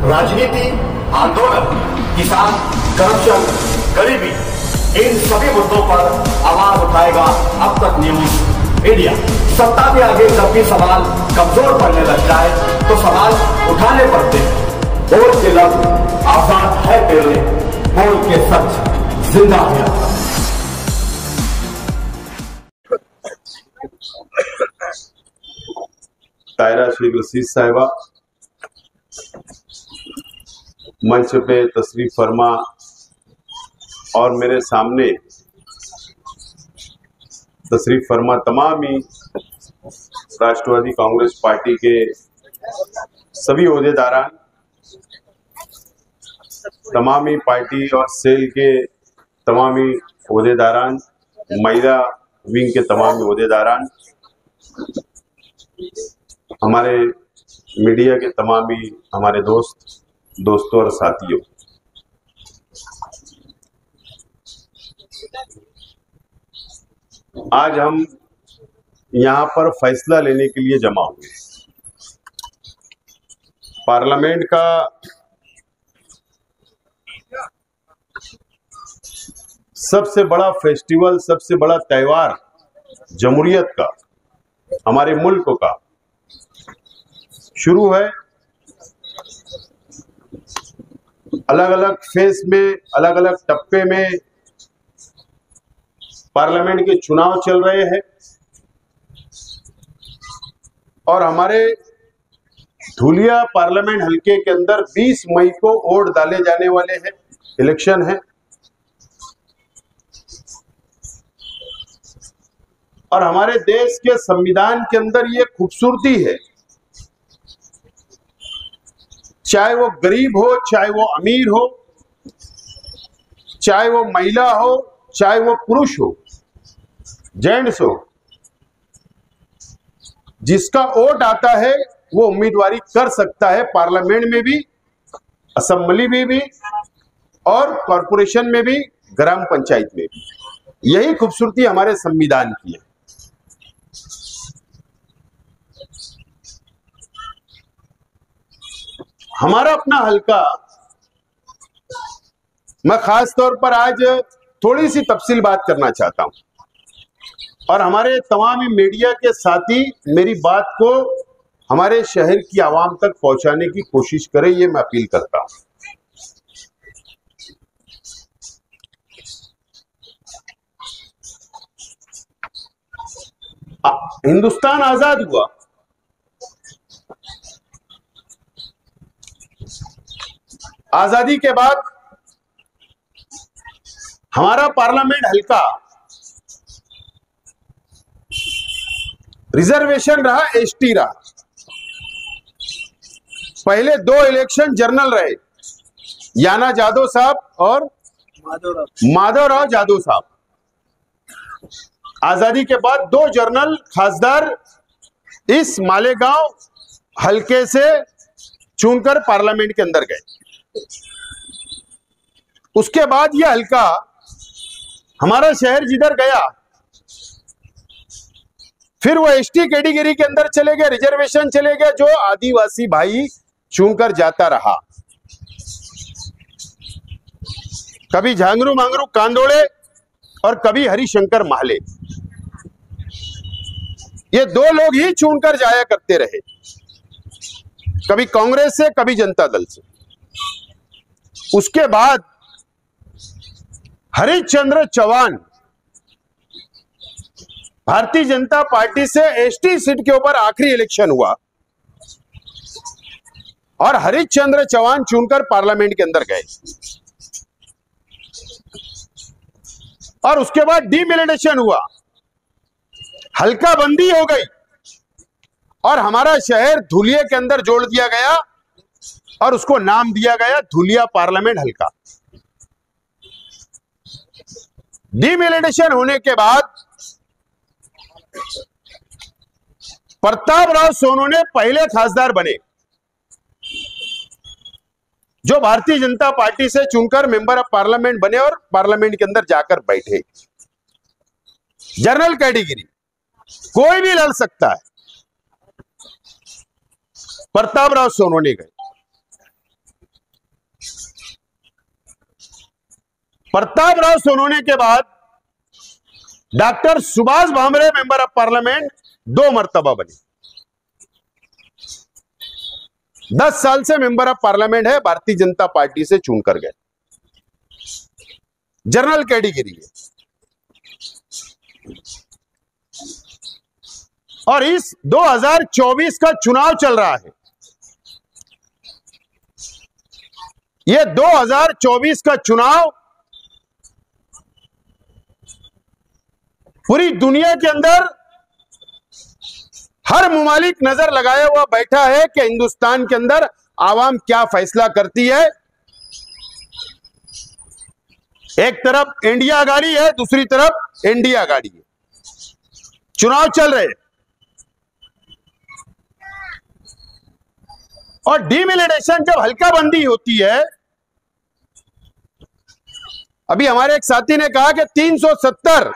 राजनीति, आंदोलन, किसान, करप्शन, गरीबी, इन सभी मुद्दों पर आवाज उठाएगा अब तक न्यूज मीडिया। सत्ता के आगे जब भी सवाल कमजोर पड़ने लग जाए तो सवाल उठाने पड़ते हैं। बोल के लफ्ज आजाद है तेरे, बोल के सच जिंदा है। तायरा शेख रशीद साहिबा, मंच पे तशरीफ फरमा और मेरे सामने तशरीफ फरमा तमाम ही राष्ट्रवादी कांग्रेस पार्टी के सभी ओहदेदारान, तमाम ही पार्टी और सेल के तमाम ही ओहदेदारान, महिला विंग के तमाम ही ओहदेदारान, हमारे मीडिया के तमाम ही हमारे दोस्तों और साथियों, आज हम यहाँ पर फैसला लेने के लिए जमा हुए। पार्लियामेंट का सबसे बड़ा फेस्टिवल, सबसे बड़ा त्योहार जमहूरियत का, हमारे मुल्क का शुरू है। अलग अलग फेज में, अलग अलग टप्पे में पार्लियामेंट के चुनाव चल रहे हैं और हमारे धुलिया पार्लियामेंट हलके के अंदर 20 मई को वोट डाले जाने वाले हैं, इलेक्शन है। और हमारे देश के संविधान के अंदर ये खूबसूरती है, चाहे वो गरीब हो, चाहे वो अमीर हो, चाहे वो महिला हो, चाहे वो पुरुष हो, जेंट्स हो, जिसका वोट आता है वो उम्मीदवारी कर सकता है पार्लियामेंट में भी, असेंबली में भी और कॉरपोरेशन में भी, ग्राम पंचायत में भी। यही खूबसूरती हमारे संविधान की है। हमारा अपना हलका, मैं खास तौर पर आज थोड़ी सी तफसील बात करना चाहता हूं और हमारे तमाम मीडिया के साथी मेरी बात को हमारे शहर की आवाम तक पहुंचाने की कोशिश करें, ये मैं अपील करता हूं। हिंदुस्तान आजाद हुआ, आजादी के बाद हमारा पार्लियामेंट हलका रिजर्वेशन रहा, एसटी रहा। पहले 2 इलेक्शन जर्नल रहे, याना जादव साहब और माधवराव जादव साहब। आजादी के बाद 2 जर्नल खासदार इस मालेगांव हलके से चुनकर पार्लियामेंट के अंदर गए। उसके बाद यह हलका, हमारा शहर जिधर गया, फिर वो एसटी कैटेगरी के अंदर चले गए, रिजर्वेशन चले गए, जो आदिवासी भाई चुनकर जाता रहा। कभी झांगरू मांगरू कांदोड़े और कभी हरिशंकर माहले, ये 2 लोग ही चुनकर जाया करते रहे, कभी कांग्रेस से, कभी जनता दल से। उसके बाद हरिश्चंद्र चौहान भारतीय जनता पार्टी से एसटी सीट के ऊपर आखिरी इलेक्शन हुआ और हरिश्चंद्र चौहान चुनकर पार्लियामेंट के अंदर गए और उसके बाद डीमिलिटेशन हुआ, हल्का बंदी हो गई और हमारा शहर धुलिया के अंदर जोड़ दिया गया और उसको नाम दिया गया धुलिया पार्लियामेंट हल्का। डीमिलिटेशन होने के बाद प्रताप राव सोनवणे पहले खासदार बने, जो भारतीय जनता पार्टी से चुनकर मेंबर ऑफ पार्लियामेंट बने और पार्लियामेंट के अंदर जाकर बैठे। जनरल कैटेगरी कोई भी लड़ सकता है, प्रताप राव सोनवणे गए। प्रतापराव सोनवणे के बाद doctor Subhash Bhamre member of parliament 2 मर्तबा बने। 10 साल से मेंबर ऑफ पार्लियामेंट है, भारतीय जनता पार्टी से चुनकर गए, जनरल कैटेगरी है। और इस 2024 का चुनाव चल रहा है। ये 2024 का चुनाव पूरी दुनिया के अंदर हर मुमालिक नजर लगाया हुआ बैठा है कि हिंदुस्तान के अंदर आवाम क्या फैसला करती है। एक तरफ इंडिया गाड़ी है, दूसरी तरफ इंडिया गाड़ी है, चुनाव चल रहे हैं। और डिमिलिटेशन जब हल्का बंदी होती है, अभी हमारे एक साथी ने कहा कि 370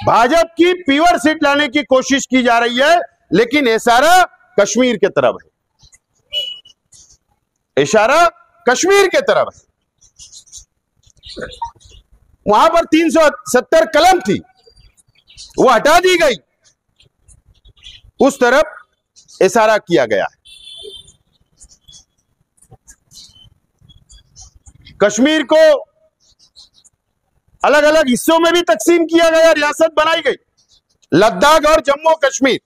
भाजपा की पीवर सीट लाने की कोशिश की जा रही है, लेकिन इशारा कश्मीर की तरफ है, इशारा कश्मीर की तरफ है। वहां पर 370 कलम थी, वो हटा दी गई, उस तरफ इशारा किया गया है। कश्मीर को अलग अलग हिस्सों में भी तकसीम किया गया, रियासत बनाई गई, लद्दाख और जम्मू कश्मीर।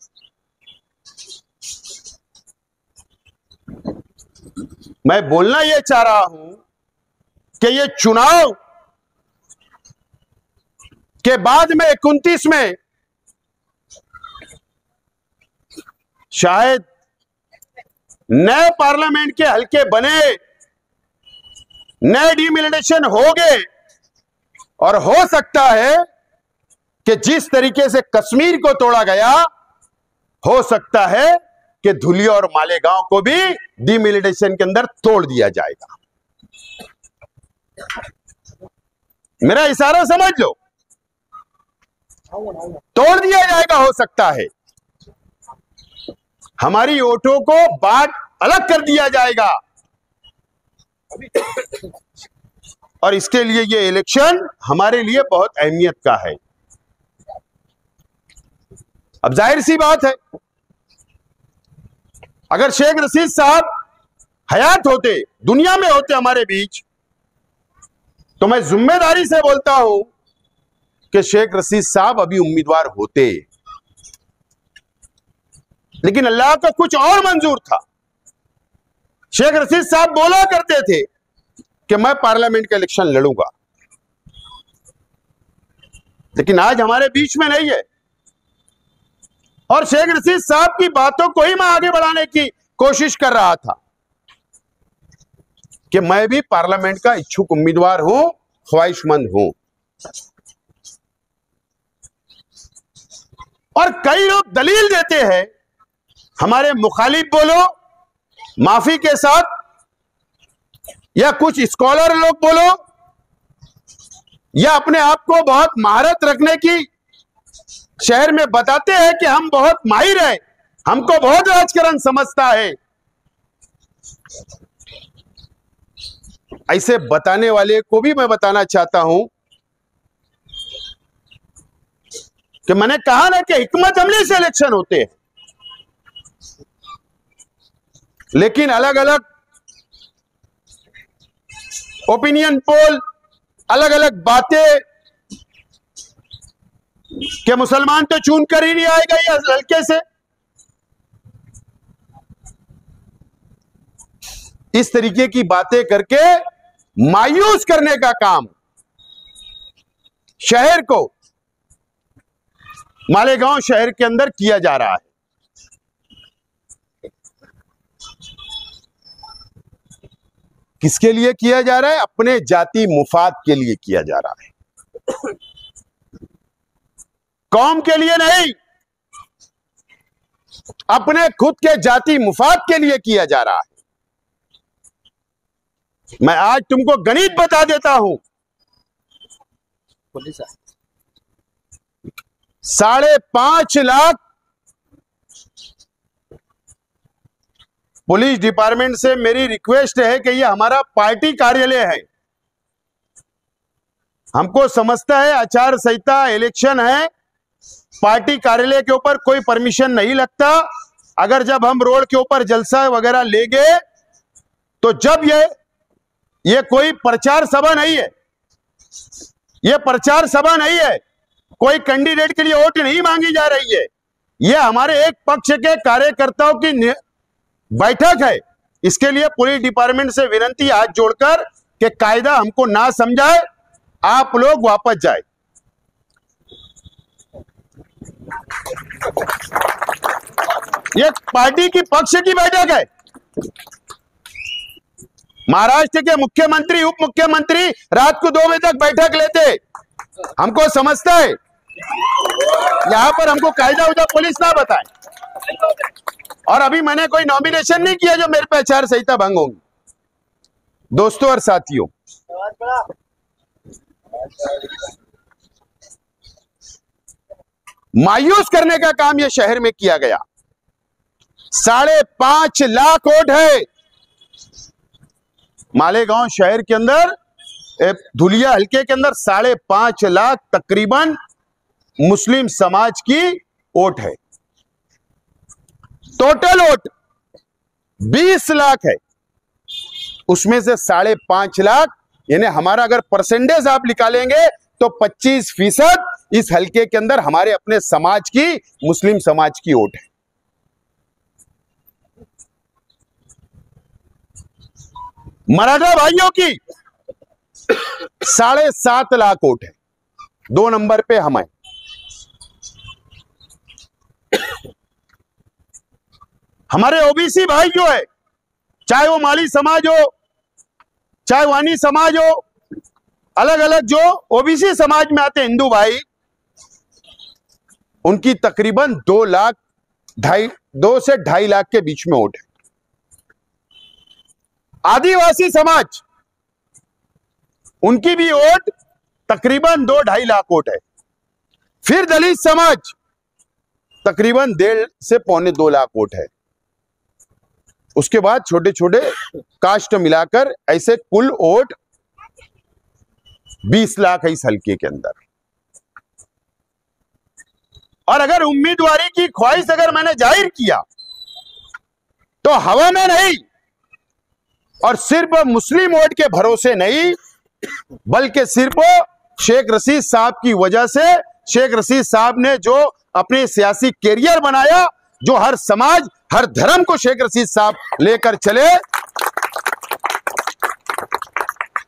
मैं बोलना यह चाह रहा हूं कि यह चुनाव के बाद में 29 में शायद नए पार्लियामेंट के हलके बने, नए डिमिलिटेशन हो गए, और हो सकता है कि जिस तरीके से कश्मीर को तोड़ा गया, हो सकता है कि धुलिया और मालेगांव को भी डिमिलिटेशन के अंदर तोड़ दिया जाएगा। मेरा इशारा समझ लो, तोड़ दिया जाएगा, हो सकता है हमारी वोटों को बांट अलग कर दिया जाएगा। और इसके लिए ये इलेक्शन हमारे लिए बहुत अहमियत का है। अब जाहिर सी बात है, अगर शेख रशीद साहब हयात होते, दुनिया में होते हमारे बीच, तो मैं जिम्मेदारी से बोलता हूं कि शेख रशीद साहब अभी उम्मीदवार होते, लेकिन अल्लाह का कुछ और मंजूर था। शेख रशीद साहब बोला करते थे कि मैं पार्लियामेंट का इलेक्शन लड़ूंगा, लेकिन आज हमारे बीच में नहीं है। और शेख रशीद साहब की बातों को ही मैं आगे बढ़ाने की कोशिश कर रहा था कि मैं भी पार्लियामेंट का इच्छुक उम्मीदवार हूं, ख्वाहिशमंद हूं। और कई लोग दलील देते हैं, हमारे मुखालिफ बोलो माफी के साथ, या कुछ स्कॉलर लोग बोलो, या अपने आप को बहुत महारत रखने की शहर में बताते हैं कि हम बहुत माहिर हैं, हमको बहुत राजकारण समझता है। ऐसे बताने वाले को भी मैं बताना चाहता हूं कि मैंने कहा ना कि हिकमत अमली से इलेक्शन होते हैं, लेकिन अलग अलग ओपिनियन पोल, अलग अलग बातें कि मुसलमान तो चुन कर ही नहीं आएगा ये हल्के से, इस तरीके की बातें करके मायूस करने का काम शहर को, मालेगांव शहर के अंदर किया जा रहा है। किसके लिए किया जा रहा है? अपने जाति मुफाद के लिए किया जा रहा है, कौम के लिए नहीं, अपने खुद के जाति मुफाद के लिए किया जा रहा है। मैं आज तुमको गणित बता देता हूं, 5.5 लाख पुलिस डिपार्टमेंट से मेरी रिक्वेस्ट है कि ये हमारा पार्टी कार्यालय है। हमको समझता है आचार संहिता, इलेक्शन है, पार्टी कार्यालय के ऊपर कोई परमिशन नहीं लगता। अगर जब हम रोड के ऊपर जलसा वगैरह ले गए तो जब ये कोई प्रचार सभा नहीं है, ये प्रचार सभा नहीं है, कोई कैंडिडेट के लिए वोट नहीं मांगी जा रही है, ये हमारे एक पक्ष के कार्यकर्ताओं की बैठक है। इसके लिए पुलिस डिपार्टमेंट से विनती हाथ जोड़कर कि कायदा हमको ना समझाए, आप लोग वापस जाए। ये पार्टी की पक्ष की बैठक है। महाराष्ट्र के मुख्यमंत्री, उप मुख्यमंत्री रात को 2 बजे तक बैठक लेते, हमको समझता है। यहां पर हमको कायदा उदा पुलिस ना बताए। और अभी मैंने कोई नॉमिनेशन नहीं किया जो मेरे पे आचार संहिता भंग होगी। दोस्तों और साथियों, मायूस करने का काम यह शहर में किया गया। 5.5 लाख वोट है मालेगांव शहर के अंदर, धुलिया हल्के के अंदर 5.5 लाख तकरीबन मुस्लिम समाज की वोट है। टोटल वोट 20 लाख है, उसमें से 5.5 लाख, यानी हमारा अगर परसेंटेज आप निकालेंगे तो 25% इस हल्के के अंदर हमारे अपने समाज की, मुस्लिम समाज की वोट है। मराठा भाइयों की 7.5 लाख वोट है। 2 नंबर पे हम हैं। हमारे ओबीसी भाई जो है, चाहे वो माली समाज हो, चाहे वानी समाज हो, अलग अलग जो ओबीसी समाज में आते हिंदू भाई, उनकी तकरीबन 2 से 2.5 लाख के बीच में वोट है। आदिवासी समाज, उनकी भी वोट तकरीबन 2-2.5 लाख वोट है। फिर दलित समाज तकरीबन 1.5 से 1.25-2 लाख वोट है। उसके बाद छोटे छोटे कास्ट मिलाकर ऐसे कुल वोट 20 लाख है इस हल्के के अंदर। और अगर उम्मीदवारी की ख्वाहिश अगर मैंने जाहिर किया तो हवा में नहीं, और सिर्फ मुस्लिम वोट के भरोसे नहीं, बल्कि सिर्फ शेख रशीद साहब की वजह से, शेख रशीद साहब ने जो अपने सियासी कैरियर बनाया, जो हर समाज, हर धर्म को शेख रशीद साहब लेकर चले,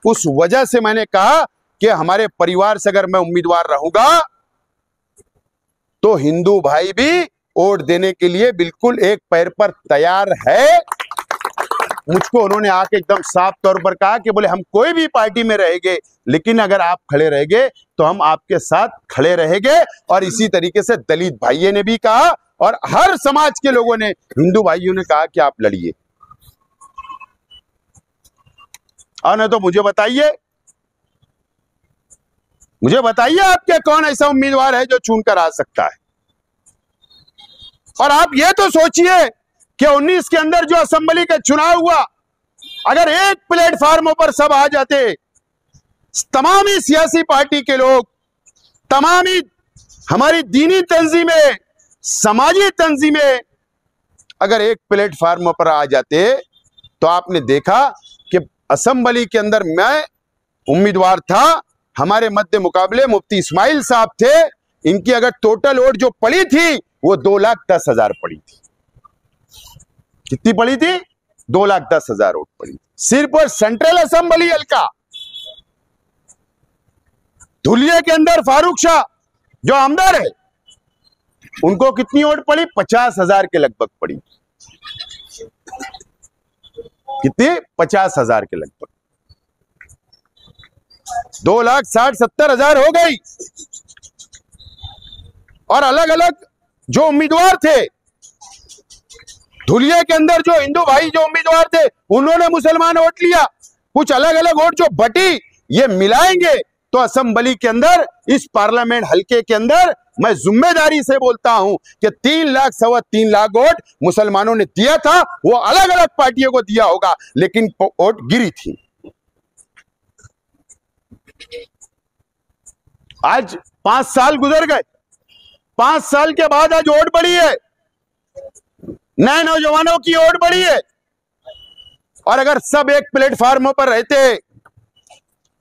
उस वजह से मैंने कहा कि हमारे परिवार से अगर मैं उम्मीदवार रहूंगा तो हिंदू भाई भी वोट देने के लिए बिल्कुल एक पैर पर तैयार है। मुझको उन्होंने आके एकदम साफ तौर पर कहा कि बोले हम कोई भी पार्टी में रहेंगे, लेकिन अगर आप खड़े रहेंगे तो हम आपके साथ खड़े रहेंगे। और इसी तरीके से दलित भाइयों ने भी कहा, और हर समाज के लोगों ने, हिंदू भाइयों ने कहा कि आप लड़िए। और नहीं तो मुझे बताइए आपके कौन ऐसा उम्मीदवार है जो चुनकर आ सकता है। और आप ये तो सोचिए कि 19 के अंदर जो असेंबली का चुनाव हुआ, अगर एक प्लेटफार्म पर सब आ जाते, तमाम ही सियासी पार्टी के लोग, तमाम ही हमारी दीनी तंजीमें, समाजी तंजीमें अगर एक प्लेटफार्म पर आ जाते तो आपने देखा कि असेंबली के अंदर मैं उम्मीदवार था, हमारे मध्य मुकाबले मुफ्ती इस्माइल साहब थे। इनकी अगर टोटल वोट जो पड़ी थी वो 2,10,000 पड़ी थी। कितनी पड़ी थी? 2,10,000 वोट पड़ी थी सिर्फ और सेंट्रल असेंबली हल्का। धुलिया के अंदर फारूक शाह जो आमदार है, उनको कितनी वोट पड़ी? 50,000 के लगभग पड़ी। कितनी? 50,000 के लगभग। 2,60,70,000 हो गई। और अलग अलग जो उम्मीदवार थे धुलिया के अंदर, जो हिंदू भाई जो उम्मीदवार थे, उन्होंने मुसलमान वोट लिया। कुछ अलग अलग वोट जो बटी, ये मिलाएंगे तो असेंबली के अंदर, इस पार्लियामेंट हलके के अंदर मैं जिम्मेदारी से बोलता हूं कि 3 लाख 3.25 लाख वोट मुसलमानों ने दिया था, वो अलग अलग पार्टियों को दिया होगा, लेकिन वोट गिरी थी। आज 5 साल गुजर गए, 5 साल के बाद आज वोट बढ़ी है, नए नौजवानों की वोट बढ़ी है। और अगर सब एक प्लेटफार्मों पर रहते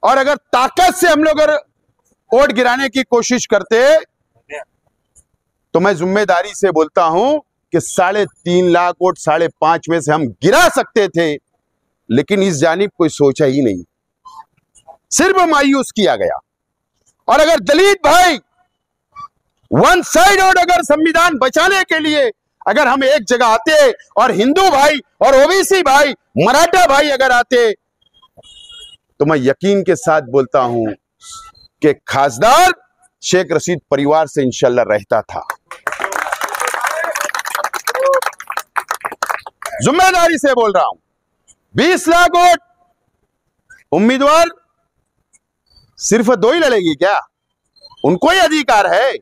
और अगर ताकत से हम लोग अगर वोट गिराने की कोशिश करते, तो मैं जिम्मेदारी से बोलता हूं कि 3.5 लाख वोट 5.5 में से हम गिरा सकते थे, लेकिन इस जानिब कोई सोचा ही नहीं, सिर्फ मायूस किया गया। और अगर दलित भाई वन साइड और अगर संविधान बचाने के लिए अगर हम एक जगह आते और हिंदू भाई और ओबीसी भाई, मराठा भाई अगर आते, तो मैं यकीन के साथ बोलता हूं कि खासदार शेख रशीद परिवार से इंशाल्लाह रहता था। जिम्मेदारी से बोल रहा हूं, 20 लाख वोट उम्मीदवार सिर्फ 2 ही लड़ेगी क्या? उनको ही अधिकार है।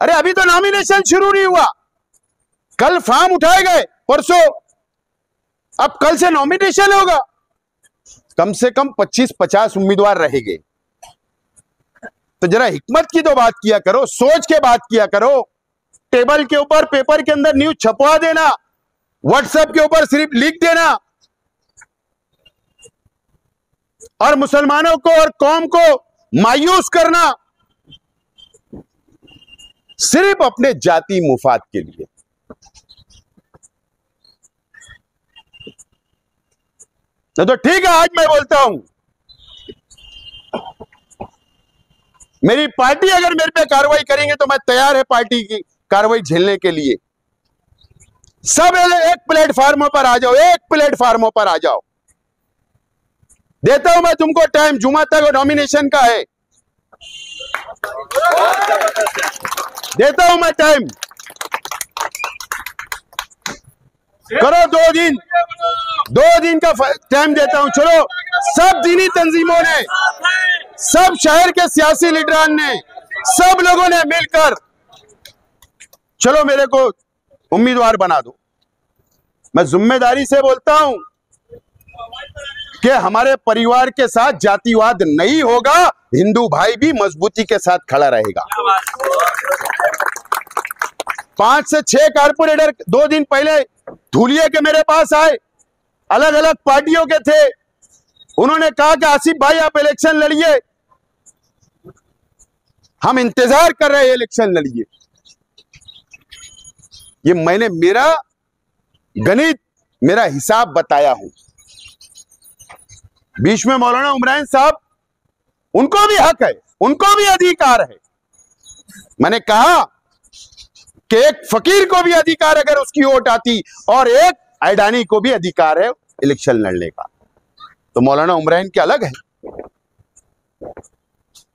अरे अभी तो नॉमिनेशन शुरू नहीं हुआ, कल फॉर्म उठाए गए, परसों, अब कल से नॉमिनेशन होगा। कम से कम 25-50 उम्मीदवार रहेंगे। तो जरा हिकमत की तो बात किया करो, सोच के बात किया करो। टेबल के ऊपर पेपर के अंदर न्यूज छपवा देना, व्हाट्सएप के ऊपर सिर्फ लिख देना और मुसलमानों को और कौम को मायूस करना सिर्फ अपने जाति मुफाद के लिए। तो ठीक है, आज मैं बोलता हूं, मेरी पार्टी अगर मेरे पे कार्रवाई करेंगे तो मैं तैयार है पार्टी की कार्रवाई झेलने के लिए। सब एक प्लेटफार्मों पर आ जाओ, एक प्लेटफार्मों पर आ जाओ। देता हूं मैं तुमको टाइम, जुमा तक नॉमिनेशन का है, देता हूं मैं टाइम, करो 2 दिन का टाइम देता हूं। चलो, सब दीनी तंजीमों ने, सब शहर के सियासी लीडरान ने, सब लोगों ने मिलकर चलो मेरे को उम्मीदवार बना दो। मैं जिम्मेदारी से बोलता हूं कि हमारे परिवार के साथ जातिवाद नहीं होगा, हिंदू भाई भी मजबूती के साथ खड़ा रहेगा। 5 से 6 कारपोरेटर 2 दिन पहले धूलिया के मेरे पास आए, अलग अलग पार्टियों के थे। उन्होंने कहा कि आसिफ भाई आप इलेक्शन लड़िए, हम इंतजार कर रहे हैं, इलेक्शन लड़िए। ये मैंने मेरा गणित, मेरा हिसाब बताया हूं। बीच में मौलाना उमरान साहब, उनको भी हक है, उनको भी अधिकार है। मैंने कहा कि एक फकीर को भी अधिकार अगर उसकी वोट आती और एक अडानी को भी अधिकार है इलेक्शन लड़ने का, तो मौलाना उमरान के अलग है।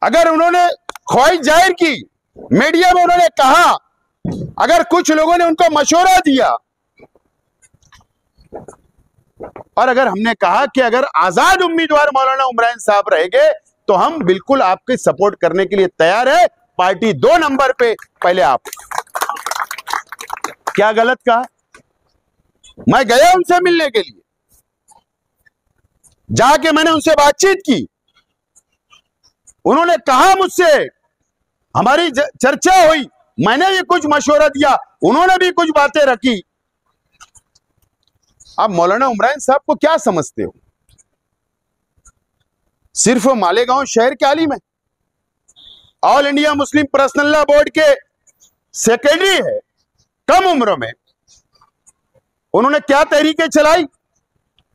अगर उन्होंने ख्वाहिश जाहिर की, मीडिया में उन्होंने कहा, अगर कुछ लोगों ने उनको मशवरा दिया और अगर हमने कहा कि अगर आजाद उम्मीदवार मौलाना उमरान साहब रहेंगे तो हम बिल्कुल आपके सपोर्ट करने के लिए तैयार है, पार्टी 2 नंबर पे पहले आप। क्या गलत कहा? मैं गया उनसे मिलने के लिए, जाके मैंने उनसे बातचीत की, उन्होंने कहा मुझसे, हमारी चर्चा हुई, मैंने भी कुछ मशवरा दिया, उन्होंने भी कुछ बातें रखी। आप मौलाना उमरान साहब को क्या समझते हो? सिर्फ मालेगांव शहर के आलिम है, all India Muslim personal law board के सेक्रेटरी है। कम उम्र में उन्होंने क्या तहरीकें चलाई?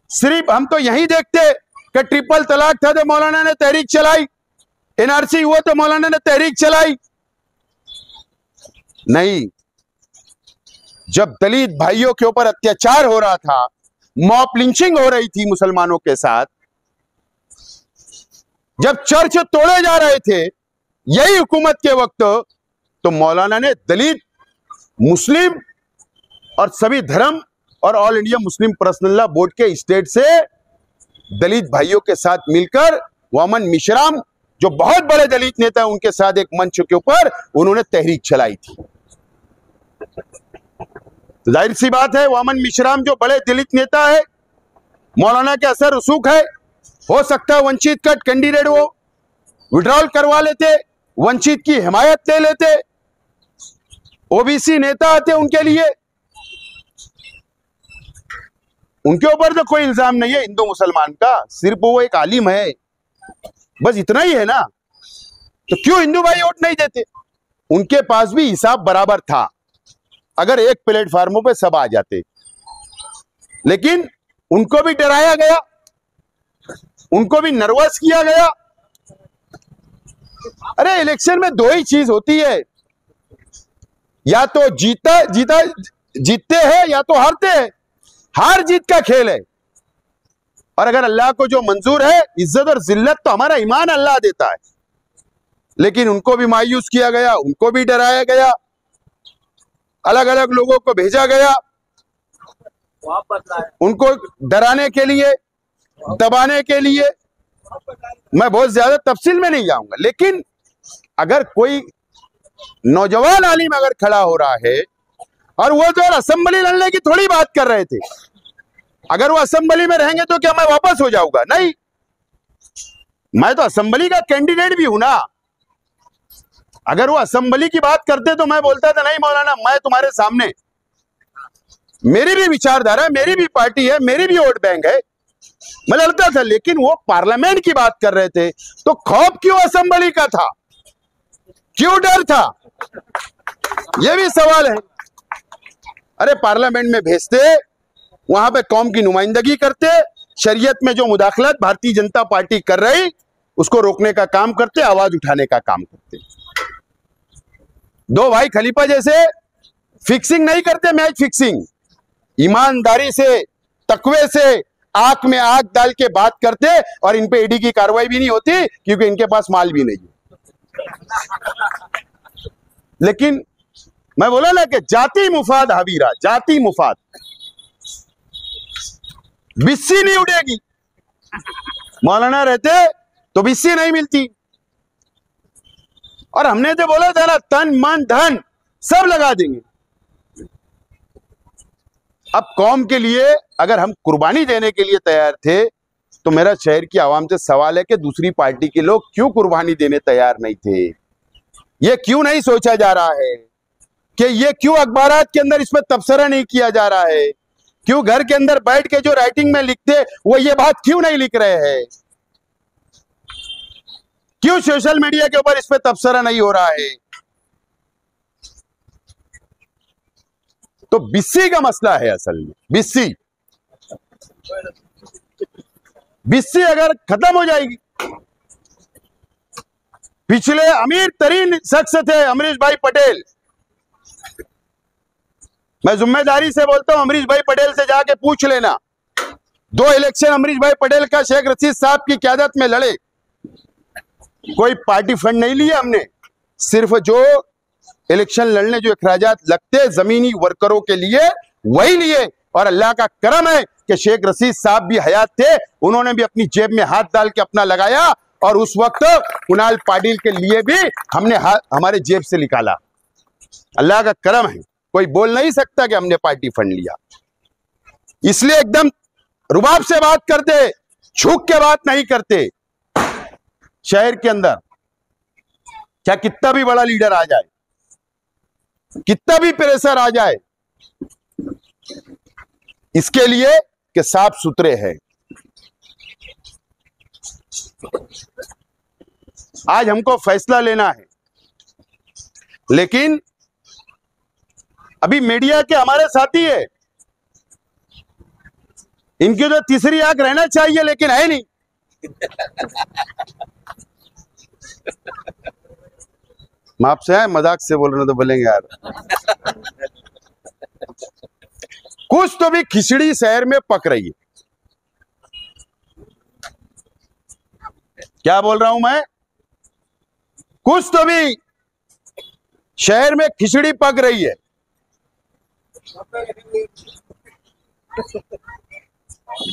सिर्फ हम तो यही देखते कि ट्रिपल तलाक था तो मौलाना ने तहरीक चलाई, एनआरसी हुआ तो मौलाना ने तहरीक चलाई। नहीं, जब दलित भाइयों के ऊपर अत्याचार हो रहा था, मॉब लिंचिंग हो रही थी मुसलमानों के साथ, जब चर्च तोड़े जा रहे थे यही हुकूमत के वक्त, तो मौलाना ने दलित, मुस्लिम और सभी धर्म और all India Muslim personal law board के स्टेट से दलित भाइयों के साथ मिलकर वामन मिश्राम जो बहुत बड़े दलित नेता हैं, उनके साथ एक मंच के ऊपर उन्होंने तहरीक चलाई थी। जाहिर सी बात है, वामन मिश्राम जो बड़े दलित नेता है, मौलाना के असर रसूख है, हो सकता है वंचित का कैंडिडेट वो विड्रॉल करवा लेते, वंचित की हिमायत ले लेते, ओबीसी नेता आते उनके लिए। उनके ऊपर तो कोई इल्जाम नहीं है हिंदू मुसलमान का, सिर्फ वो एक आलिम है, बस इतना ही है ना। तो क्यों हिंदू भाई वोट नहीं देते? उनके पास भी हिसाब बराबर था, अगर एक प्लेटफार्मों पे सब आ जाते, लेकिन उनको भी डराया गया, उनको भी नर्वस किया गया। अरे इलेक्शन में दो ही चीज होती है, या तो जीतते हैं या तो हारते हैं, हार जीत का खेल है। और अगर अल्लाह को जो मंजूर है, इज्जत और जिल्लत तो हमारा ईमान अल्लाह देता है, लेकिन उनको भी मायूस किया गया, उनको भी डराया गया, अलग अलग लोगों को भेजा गया, उनको डराने के लिए, दबाने के लिए। मैं बहुत ज्यादा तफसील में नहीं जाऊंगा, लेकिन अगर कोई नौजवान आलिम अगर खड़ा हो रहा है, और वो तो असेंबली लड़ने की थोड़ी बात कर रहे थे, अगर वो असेंबली में रहेंगे तो क्या मैं वापस हो जाऊंगा? नहीं, मैं तो असेंबली का कैंडिडेट भी हूं ना। अगर वो असेंबली की बात करते तो मैं बोलता था नहीं मौलाना, मैं तुम्हारे सामने, मेरी भी विचारधारा, मेरी भी पार्टी है, मेरी भी वोट बैंक है, मैं लड़ता था। लेकिन वो पार्लियामेंट की बात कर रहे थे, तो खौफ क्यों असेंबली का था, क्यों डर था, यह भी सवाल है। अरे पार्लियामेंट में भेजते, वहां पे कौम की नुमाइंदगी करते, शरीयत में जो मुदाखलत भारतीय जनता पार्टी कर रही उसको रोकने का काम करते, आवाज उठाने का काम करते। दो भाई खलीफा जैसे फिक्सिंग नहीं करते, मैच फिक्सिंग, ईमानदारी से, तकवे से, आंख में आंख डाल के बात करते, और इन पे ईडी की कार्रवाई भी नहीं होती क्योंकि इनके पास माल भी नहीं है। लेकिन मैं बोला ना कि जाति मुफाद हावीरा, जाति मुफाद, बिस्सी नहीं उड़ेगी। मौलाना रहते तो बिस्सी नहीं मिलती, और हमने तो बोला था ना, तन मन धन सब लगा देंगे। अब कौम के लिए अगर हम कुर्बानी देने के लिए तैयार थे, तो मेरा शहर की आवाम से सवाल है कि दूसरी पार्टी के लोग क्यों कुर्बानी देने तैयार नहीं थे? ये क्यों नहीं सोचा जा रहा है कि ये क्यों अखबारात के अंदर इसमें तबसरा नहीं किया जा रहा है? क्यों घर के अंदर बैठ के जो राइटिंग में लिखते वो ये बात क्यों नहीं लिख रहे हैं? क्यों सोशल मीडिया के ऊपर इस पे तबसरा नहीं हो रहा है? तो बिस्सी का मसला है असल में। बिस्सी अगर खत्म हो जाएगी, पिछले अमीर तरीन शख्स थे अमरीश भाई पटेल, मैं जिम्मेदारी से बोलता हूं, अमरीश भाई पटेल से जाके पूछ लेना, 2 इलेक्शन अमरीश भाई पटेल का शेख रशीद साहब की क़यादत में लड़े, कोई पार्टी फंड नहीं लिया हमने, सिर्फ जो इलेक्शन लड़ने जो अखराजात लगते जमीनी वर्करों के लिए वही लिए। और अल्लाह का करम है कि शेख रशीद साहब भी हयात थे, उन्होंने भी अपनी जेब में हाथ डाल के अपना लगाया, और उस वक्त कुणाल पाटिल के लिए भी हमने हमारे जेब से निकाला। अल्लाह का करम है, कोई बोल नहीं सकता कि हमने पार्टी फंड लिया। इसलिए एकदम रुबाब से बात करते, झुक के बात नहीं करते। शहर के अंदर क्या कितना भी बड़ा लीडर आ जाए, कितना भी प्रेशर आ जाए, इसके लिए कि साफ सुथरे हैं। आज हमको फैसला लेना है, लेकिन अभी मीडिया के हमारे साथी है, इनकी तो तीसरी आंख रहना चाहिए, लेकिन है नहीं। माफ से है, मजाक से बोल रहे तो बोलेंगे यार। कुछ तो भी खिचड़ी शहर में पक रही है। क्या बोल रहा हूं मैं? कुछ तो भी शहर में खिचड़ी पक रही है।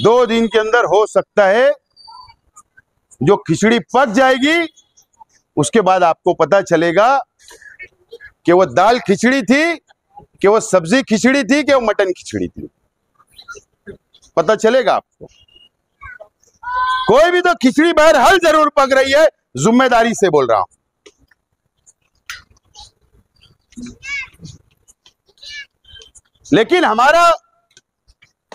2 दिन के अंदर हो सकता है जो खिचड़ी पक जाएगी उसके बाद आपको पता चलेगा कि वो दाल खिचड़ी थी, कि वो सब्जी खिचड़ी थी, कि वो मटन खिचड़ी थी। पता चलेगा आपको। कोई भी तो खिचड़ी बहरहाल जरूर पक रही है, जिम्मेदारी से बोल रहा हूं। लेकिन हमारा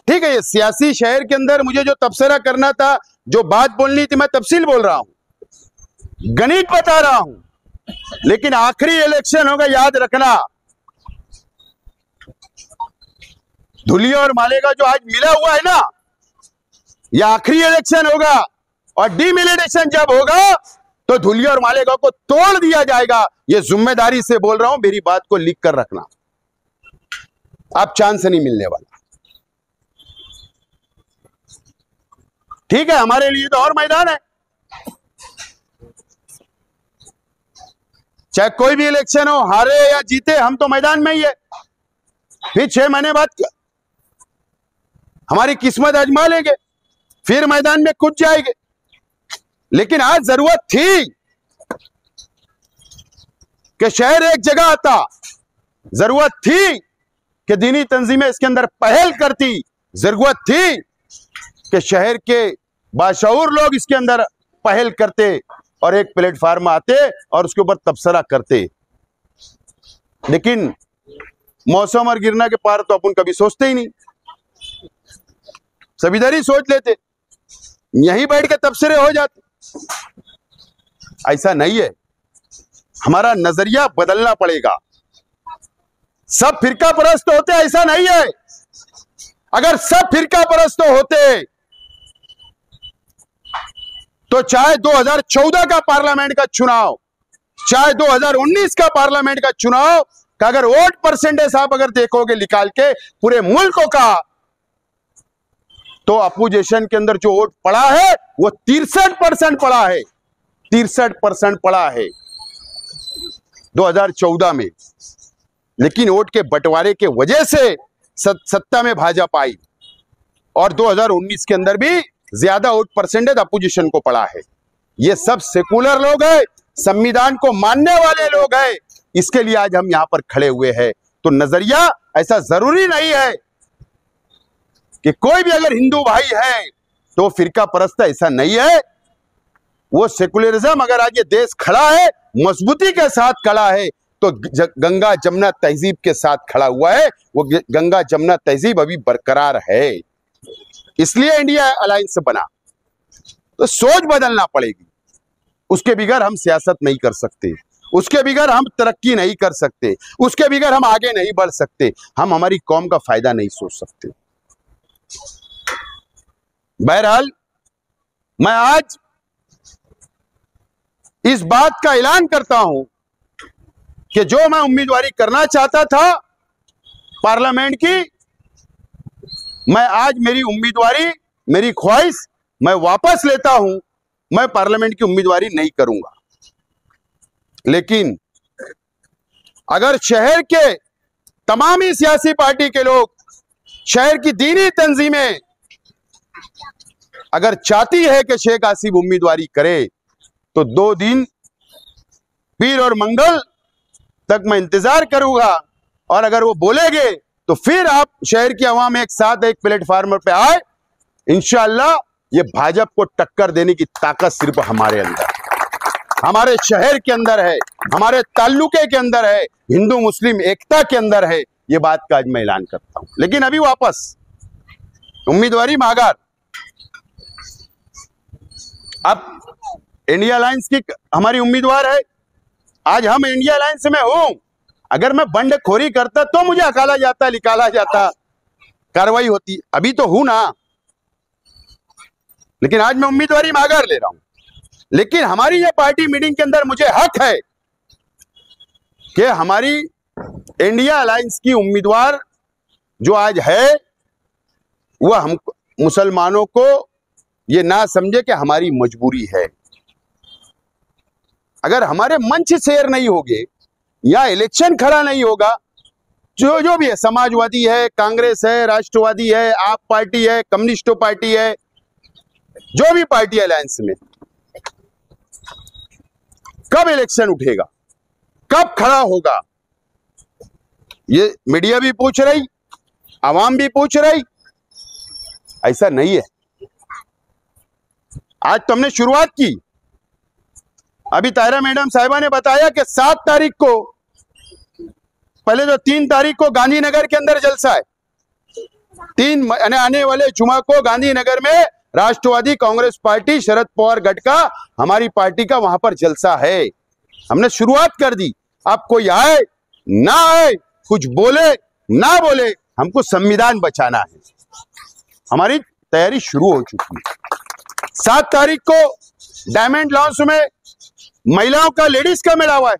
ठीक है, ये सियासी शहर के अंदर मुझे जो तबसरा करना था, जो बात बोलनी थी, मैं तफसील बोल रहा हूं, गणित बता रहा हूं। लेकिन आखिरी इलेक्शन होगा, याद रखना। धुलिया और मालेगा जो आज मिला हुआ है ना, यह आखिरी इलेक्शन होगा। और डिमिलिटेशन जब होगा तो धुलिया और मालेगा को तोड़ दिया जाएगा। यह जिम्मेदारी से बोल रहा हूं, मेरी बात को लिख कर रखना। आप चांस नहीं मिलने वाला। ठीक है, हमारे लिए तो और मैदान है। चाहे कोई भी इलेक्शन हो, हारे या जीते, हम तो मैदान में ही है। फिर 6 महीने बाद हमारी किस्मत आजमा लेंगे, फिर मैदान में कूद जाएंगे। लेकिन आज जरूरत थी कि शहर एक जगह आता, जरूरत थी कि दीनी तंजीमें इसके अंदर पहल करती, जरूरत थी कि शहर के बाशऊर लोग इसके अंदर पहल करते और एक प्लेटफार्म आते और उसके ऊपर तबसरा करते। लेकिन मौसम और गिरना के पार तो अपन कभी सोचते ही नहीं, सब इधर ही सोच लेते, यहीं बैठ के तबसरे हो जाते। ऐसा नहीं है, हमारा नजरिया बदलना पड़ेगा। सब फिरका परस्त होते ऐसा नहीं है। अगर सब फिरका परस्त होते तो चाहे 2014 का पार्लियामेंट का चुनाव, चाहे 2019 का पार्लियामेंट का चुनाव का अगर वोट परसेंटेज आप अगर देखोगे निकाल के पूरे मुल्क का, तो अपोजिशन के अंदर जो वोट पड़ा है वो 63% पड़ा है, 63% पड़ा है 2014 में। लेकिन वोट के बंटवारे के वजह से सत्ता में भाजपा आई और 2019 के अंदर भी ज्यादा वोट परसेंटेज अपोजिशन को पड़ा है। ये सब सेकुलर लोग हैं, संविधान को मानने वाले लोग हैं। इसके लिए आज हम यहां पर खड़े हुए हैं। तो नजरिया ऐसा जरूरी नहीं है कि कोई भी अगर हिंदू भाई है तो फिरका परस्त, ऐसा नहीं है। वो सेकुलरिज्म अगर आज ये देश खड़ा है, मजबूती के साथ खड़ा है, तो गंगा जमुना तहजीब के साथ खड़ा हुआ है। वो गंगा जमुना तहजीब अभी बरकरार है, इसलिए इंडिया अलायंस बना। तो सोच बदलना पड़ेगी, उसके बगैर हम सियासत नहीं कर सकते, उसके बगैर हम तरक्की नहीं कर सकते, उसके बगैर हम आगे नहीं बढ़ सकते, हम हमारी कौम का फायदा नहीं सोच सकते। बहरहाल मैं आज इस बात का ऐलान करता हूं कि जो मैं उम्मीदवारी करना चाहता था पार्लियामेंट की, मैं आज मेरी उम्मीदवारी, मेरी ख्वाहिश मैं वापस लेता हूं। मैं पार्लियामेंट की उम्मीदवारी नहीं करूंगा। लेकिन अगर शहर के तमाम ही सियासी पार्टी के लोग, शहर की दीनी तंजीमें अगर चाहती है कि शेख आसिफ उम्मीदवारी करे, तो 2 दिन पीर और मंगल तक मैं इंतजार करूंगा। और अगर वो बोलेंगे तो फिर आप शहर की आवाम एक साथ एक प्लेटफार्म पे आए। इंशाअल्लाह ये भाजपा को टक्कर देने की ताकत सिर्फ हमारे अंदर, हमारे शहर के अंदर है, हमारे ताल्लुके के अंदर है, हिंदू मुस्लिम एकता के अंदर है। ये बात का आज मैं ऐलान करता हूं। लेकिन अभी वापस उम्मीदवारी मागार, अब इंडिया अलायंस की हमारी उम्मीदवार है। आज हम इंडिया अलायंस में हूं, अगर मैं बंडखोरी करता तो मुझे हकाला जाता, निकाला जाता, कार्रवाई होती। अभी तो हूं ना, लेकिन आज मैं उम्मीदवारी मागार ले रहा हूं। लेकिन हमारी ये पार्टी मीटिंग के अंदर मुझे हक है कि हमारी इंडिया अलायंस की उम्मीदवार जो आज है, वह हम मुसलमानों को ये ना समझे कि हमारी मजबूरी है। अगर हमारे मंच शेयर नहीं होंगे या इलेक्शन खड़ा नहीं होगा, जो भी है, समाजवादी है, कांग्रेस है, राष्ट्रवादी है, आप पार्टी है, कम्युनिस्ट पार्टी है, जो भी पार्टी अलायंस में, कब इलेक्शन उठेगा, कब खड़ा होगा, ये मीडिया भी पूछ रही, आवाम भी पूछ रही। ऐसा नहीं है। आज तो हमने शुरुआत की। अभी तायरा मैडम साहिबा ने बताया कि 7 तारीख को, पहले तो 3 तारीख को गांधीनगर के अंदर जलसा है। आने वाले जुमा को गांधीनगर में राष्ट्रवादी कांग्रेस पार्टी शरद पवार गढ़ का, हमारी पार्टी का वहां पर जलसा है। हमने शुरुआत कर दी। अब कोई आए ना आए, कुछ बोले ना बोले, हमको संविधान बचाना है। हमारी तैयारी शुरू हो चुकी है। 7 तारीख को डायमंड लॉन्च में महिलाओं का, लेडीज का मेला हुआ है।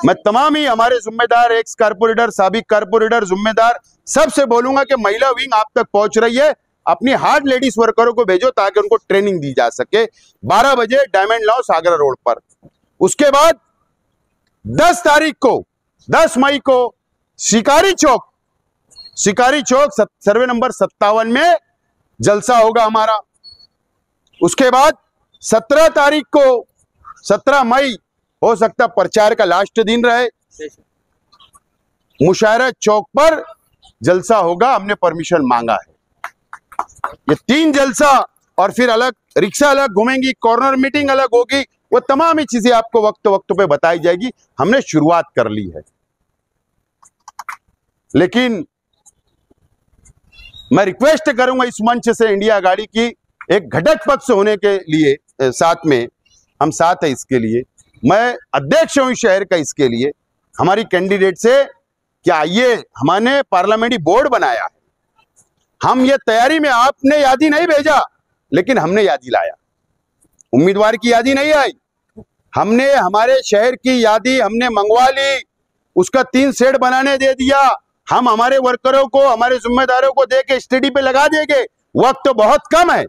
मैं तमाम ही हमारे जिम्मेदार, एक्स कारपोरेटर, साबिक कारपोरेटर, जिम्मेदार सबसे बोलूंगा कि महिला विंग आप तक पहुंच रही है। अपनी हार्ड लेडीज वर्करों को भेजो ताकि उनको ट्रेनिंग दी जा सके। 12 बजे डायमंड लॉन्च आगरा रोड पर। उसके बाद 10 तारीख को, 10 मई को शिकारी चौक सर्वे नंबर 57 में जलसा होगा हमारा। उसके बाद 17 तारीख को, 17 मई हो सकता प्रचार का लास्ट दिन रहे, मुशायरा चौक पर जलसा होगा। हमने परमिशन मांगा है। ये 3 जलसा और फिर अलग रिक्शा अलग घूमेंगी, कॉर्नर मीटिंग अलग होगी, वो तमाम ही चीजें आपको वक्त वक्त पे बताई जाएगी। हमने शुरुआत कर ली है। लेकिन मैं रिक्वेस्ट करूंगा इस मंच से, इंडिया आघाड़ी की एक घटक पक्ष होने के लिए, साथ में हम साथ है इसके लिए। मैं अध्यक्ष हूं शहर का इसके लिए, हमारी कैंडिडेट से कि आइए, हमने पार्लियामेंट्री बोर्ड बनाया है। हम ये तैयारी में, आपने यादी नहीं भेजा लेकिन हमने यादी लाया। उम्मीदवार की यादी नहीं आई, हमने हमारे शहर की यादी हमने मंगवा ली। उसका 3 सेट बनाने दे दिया। हम हमारे वर्करों को, हमारे जिम्मेदारों को दे के स्टडी पे लगा देंगे। वक्त तो बहुत कम है,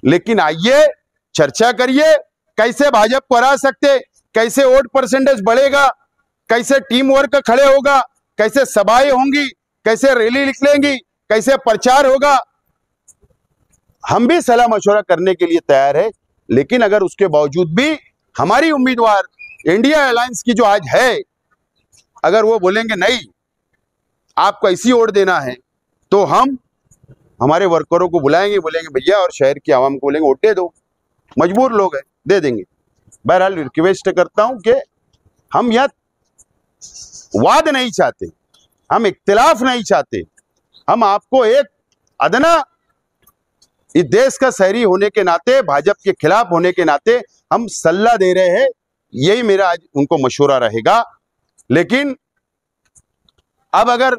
लेकिन आइए चर्चा करिए, कैसे भाजपा को हरा सकते, कैसे वोट परसेंटेज बढ़ेगा, कैसे टीम वर्क खड़े होगा, कैसे सभाएं होंगी, कैसे रैली निकलेंगी, कैसे प्रचार होगा। हम भी सलाह मशवरा करने के लिए तैयार है। लेकिन अगर उसके बावजूद भी हमारी उम्मीदवार इंडिया अलायंस की जो आज है, अगर वो बोलेंगे नहीं आपको ऐसी वोट देना है, तो हम हमारे वर्करों को बुलाएंगे, बोलेंगे भैया, और शहर की आवाम को बोलेंगे वोटें दो। मजबूर लोग हैं, दे देंगे। बहरहाल रिक्वेस्ट करता हूं कि हम यह वाद नहीं चाहते, हम इख्तिलाफ नहीं चाहते। हम आपको एक अदना, इस देश का शहरी होने के नाते, भाजपा के खिलाफ होने के नाते हम सलाह दे रहे हैं। यही मेरा आज उनको मशवरा रहेगा। लेकिन अब अगर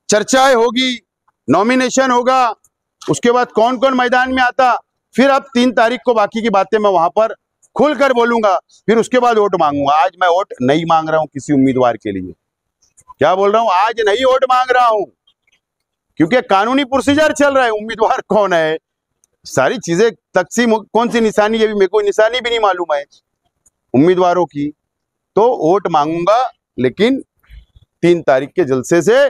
चर्चाएं होगी, नॉमिनेशन होगा, उसके बाद कौन कौन मैदान में आता, फिर अब 3 तारीख को बाकी की बातें मैं वहां पर खुलकर बोलूंगा। फिर उसके बाद वोट मांगूंगा। आज मैं वोट नहीं मांग रहा हूं किसी उम्मीदवार के लिए। क्या बोल रहा हूं? आज नहीं वोट मांग रहा हूं, क्योंकि कानूनी प्रोसीजर चल रहा है। उम्मीदवार कौन है, सारी चीजें, तकसीम कौन सी निशानी, ये भी मेरे को निशानी भी नहीं मालूम है उम्मीदवारों की। तो वोट मांगूंगा, लेकिन 3 तारीख के जलसे से